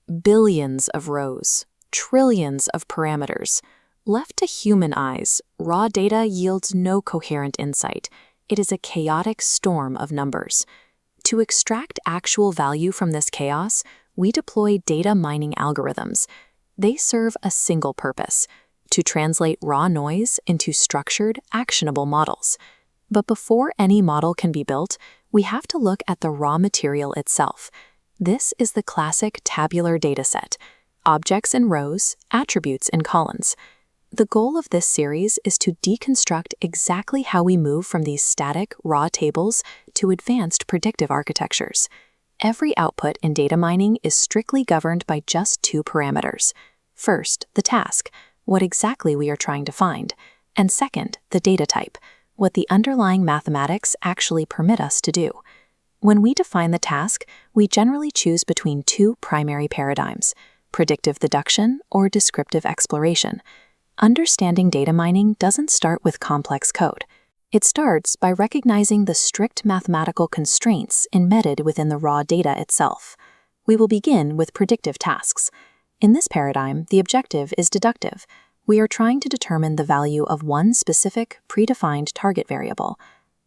Billions of rows, trillions of parameters. Left to human eyes, raw data yields no coherent insight. It is a chaotic storm of numbers. To extract actual value from this chaos, we deploy data mining algorithms. They serve a single purpose: to translate raw noise into structured, actionable models. But before any model can be built, we have to look at the raw material itself. This is the classic tabular dataset: objects in rows, attributes in columns. The goal of this series is to deconstruct exactly how we move from these static, raw tables to advanced predictive architectures. Every output in data mining is strictly governed by just two parameters. First, the task, what exactly we are trying to find, and second, the data type, what the underlying mathematics actually permit us to do. When we define the task, we generally choose between two primary paradigms: predictive deduction or descriptive exploration. Understanding data mining doesn't start with complex code. It starts by recognizing the strict mathematical constraints embedded within the raw data itself. We will begin with predictive tasks. In this paradigm, the objective is deductive. We are trying to determine the value of one specific, predefined target variable.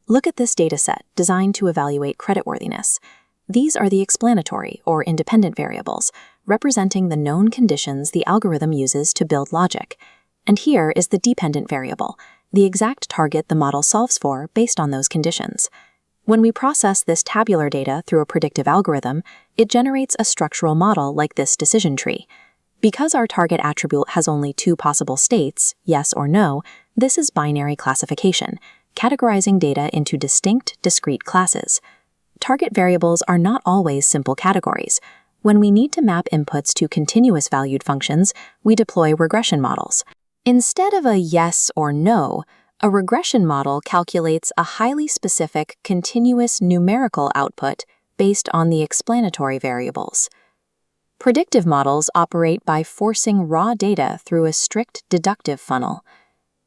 Look at this dataset designed to evaluate creditworthiness. These are the explanatory or independent variables, representing the known conditions the algorithm uses to build logic. And here is the dependent variable, the exact target the model solves for based on those conditions. When we process this tabular data through a predictive algorithm, it generates a structural model like this decision tree. Because our target attribute has only two possible states, yes or no, this is binary classification, categorizing data into distinct, discrete classes. Target variables are not always simple categories. When we need to map inputs to continuous valued functions, we deploy regression models. Instead of a yes or no, a regression model calculates a highly specific, continuous numerical output based on the explanatory variables. Predictive models operate by forcing raw data through a strict deductive funnel.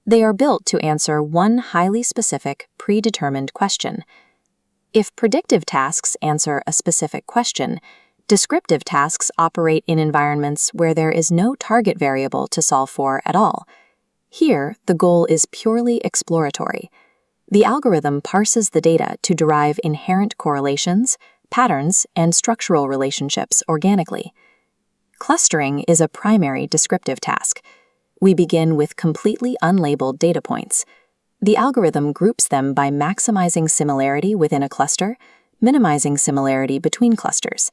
They are built to answer one highly specific, predetermined question. If predictive tasks answer a specific question, descriptive tasks operate in environments where there is no target variable to solve for at all. Here, the goal is purely exploratory. The algorithm parses the data to derive inherent correlations, patterns, and structural relationships organically. Clustering is a primary descriptive task. We begin with completely unlabeled data points. The algorithm groups them by maximizing similarity within a cluster, minimizing similarity between clusters.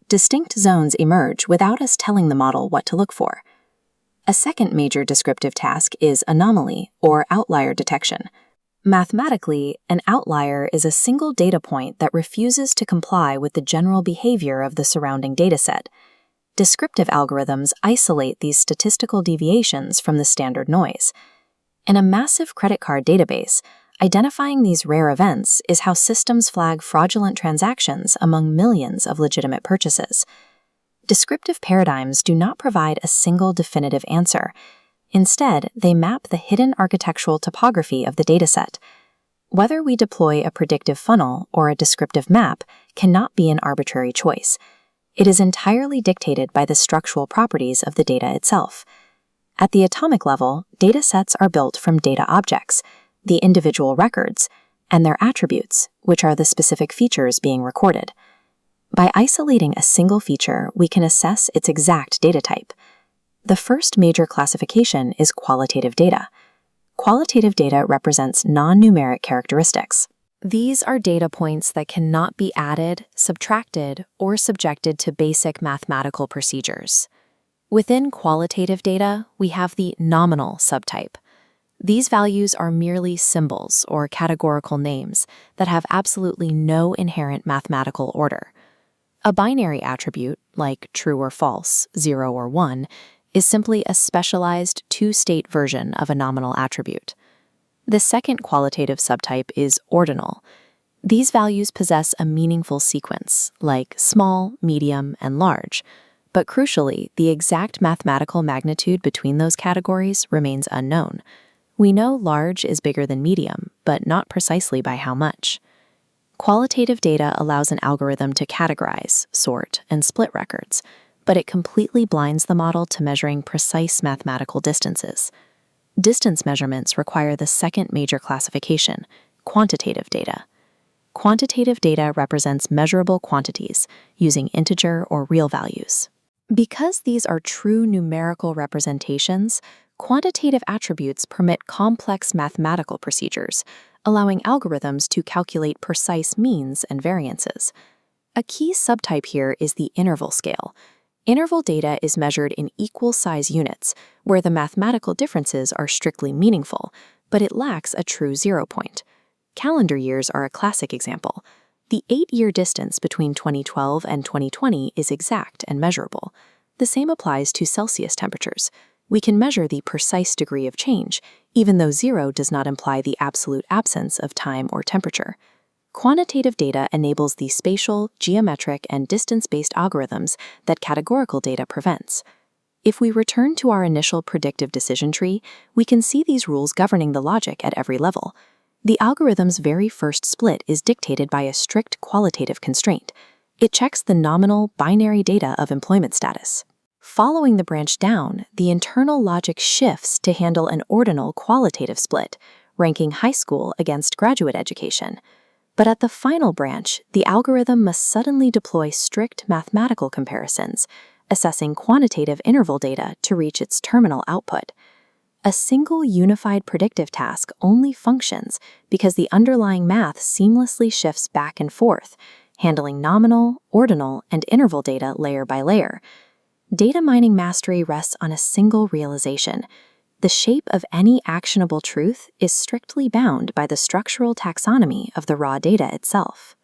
Distinct zones emerge without us telling the model what to look for. A second major descriptive task is anomaly, or outlier detection. Mathematically, an outlier is a single data point that refuses to comply with the general behavior of the surrounding dataset. Descriptive algorithms isolate these statistical deviations from the standard noise. In a massive credit card database, identifying these rare events is how systems flag fraudulent transactions among millions of legitimate purchases. Descriptive paradigms do not provide a single definitive answer. Instead, they map the hidden architectural topography of the dataset. Whether we deploy a predictive funnel or a descriptive map cannot be an arbitrary choice. It is entirely dictated by the structural properties of the data itself. At the atomic level, datasets are built from data objects, the individual records, and their attributes, which are the specific features being recorded. By isolating a single feature, we can assess its exact data type. The first major classification is qualitative data. Qualitative data represents non-numeric characteristics. These are data points that cannot be added, subtracted, or subjected to basic mathematical procedures. Within qualitative data, we have the nominal subtype. These values are merely symbols or categorical names that have absolutely no inherent mathematical order. A binary attribute, like true or false, 0 or 1, is simply a specialized two-state version of a nominal attribute. The second qualitative subtype is ordinal. These values possess a meaningful sequence, like small, medium, and large, but crucially, the exact mathematical magnitude between those categories remains unknown. We know large is bigger than medium, but not precisely by how much. Qualitative data allows an algorithm to categorize, sort, and split records, but it completely blinds the model to measuring precise mathematical distances. Distance measurements require the second major classification, quantitative data. Quantitative data represents measurable quantities using integer or real values. Because these are true numerical representations, quantitative attributes permit complex mathematical procedures, allowing algorithms to calculate precise means and variances. A key subtype here is the interval scale. Interval data is measured in equal size units, where the mathematical differences are strictly meaningful, but it lacks a true 0 point. Calendar years are a classic example. The 8-year distance between 2012 and 2020 is exact and measurable. The same applies to Celsius temperatures. We can measure the precise degree of change, even though 0 does not imply the absolute absence of time or temperature. Quantitative data enables the spatial, geometric, and distance-based algorithms that categorical data prevents. If we return to our initial predictive decision tree, we can see these rules governing the logic at every level. The algorithm's very first split is dictated by a strict qualitative constraint. It checks the nominal, binary data of employment status. Following the branch down, the internal logic shifts to handle an ordinal qualitative split, ranking high school against graduate education. But at the final branch, the algorithm must suddenly deploy strict mathematical comparisons, assessing quantitative interval data to reach its terminal output. A single unified predictive task only functions because the underlying math seamlessly shifts back and forth, handling nominal, ordinal, and interval data layer by layer. Data mining mastery rests on a single realization. The shape of any actionable truth is strictly bound by the structural taxonomy of the raw data itself.